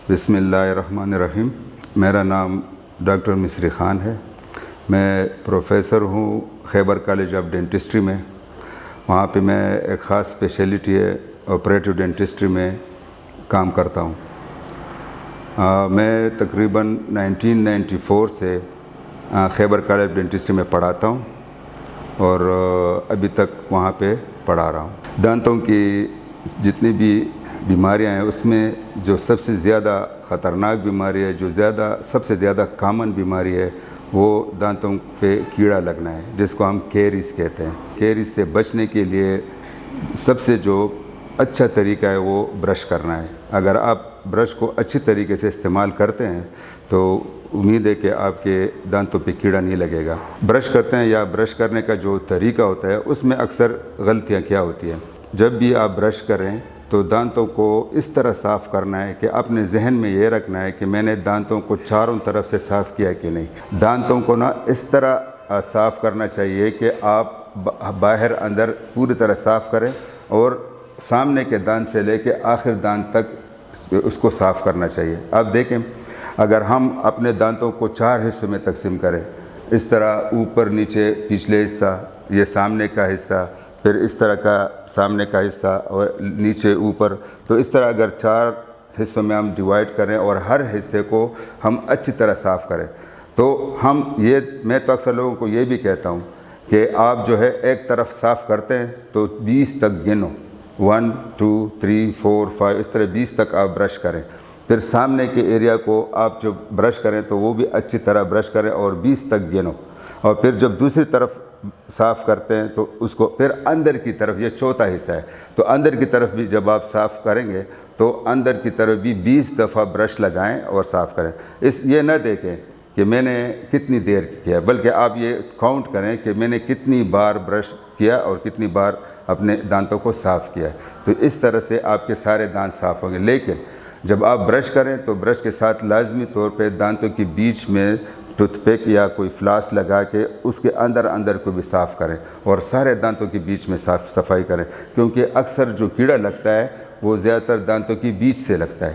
बिस्मिल्लाहिर्रहमानिर्रहीम। मेरा नाम डॉक्टर मिस्री ख़ान है। मैं प्रोफेसर हूँ खैबर कॉलेज ऑफ डेंटिस्ट्री में। वहाँ पे मैं एक ख़ास स्पेशलिटी है ऑपरेटिव डेंटिस्ट्री में काम करता हूँ। मैं तकरीबन 1994 से खैबर कॉलेज ऑफ डेंटिस्ट्री में पढ़ाता हूँ और अभी तक वहाँ पे पढ़ा रहा हूँ। दांतों की जितनी भी बीमारियां हैं उसमें जो सबसे ज़्यादा ख़तरनाक बीमारी है, जो सबसे ज़्यादा कॉमन बीमारी है, वो दांतों पे कीड़ा लगना है, जिसको हम कैरीज कहते हैं। कैरीज से बचने के लिए सबसे जो अच्छा तरीका है वो ब्रश करना है। अगर आप ब्रश को अच्छी तरीके से इस्तेमाल करते हैं तो उम्मीद है कि आपके दांतों पे कीड़ा नहीं लगेगा। ब्रश करते हैं या ब्रश करने का जो तरीका होता है उसमें अक्सर गलतियाँ क्या होती हैं। जब भी आप ब्रश करें तो दांतों को इस तरह साफ़ करना है कि अपने जहन में ये रखना है कि मैंने दांतों को चारों तरफ से साफ़ किया कि नहीं। दांतों को ना इस तरह साफ़ करना चाहिए कि आप बाहर अंदर पूरी तरह साफ़ करें और सामने के दांत से लेके आखिर दांत तक उसको साफ़ करना चाहिए। अब देखें, अगर हम अपने दांतों को 4 हिस्सों में तकसीम करें, इस तरह ऊपर नीचे पिछले हिस्सा, ये सामने का हिस्सा, फिर इस तरह का सामने का हिस्सा और नीचे ऊपर, तो इस तरह अगर 4 हिस्सों में हम डिवाइड करें और हर हिस्से को हम अच्छी तरह साफ़ करें तो मैं तो अक्सर लोगों को ये भी कहता हूँ कि आप जो है एक तरफ साफ़ करते हैं तो 20 तक गिनो, 1 2 3 4 5, इस तरह 20 तक आप ब्रश करें। फिर सामने के एरिया को आप जो ब्रश करें तो वो भी अच्छी तरह ब्रश करें और 20 तक गिनो। और फिर जब दूसरी तरफ साफ़ करते हैं तो उसको फिर अंदर की तरफ, ये चौथा हिस्सा है, तो अंदर की तरफ भी जब आप साफ़ करेंगे तो अंदर की तरफ भी 20 दफ़ा ब्रश लगाएं और साफ़ करें। ये न देखें कि मैंने कितनी देर किया, बल्कि आप ये काउंट करें कि मैंने कितनी बार ब्रश किया और कितनी बार अपने दांतों को साफ़ किया। तो इस तरह से आपके सारे दांत साफ़ होंगे। लेकिन जब आप ब्रश करें तो ब्रश के साथ लाजमी तौर पे दांतों के बीच में टूथपिक या कोई फ्लास लगा के उसके अंदर को भी साफ़ करें और सारे दांतों के बीच में सफाई करें, क्योंकि अक्सर जो कीड़ा लगता है वो ज़्यादातर दांतों के बीच से लगता है।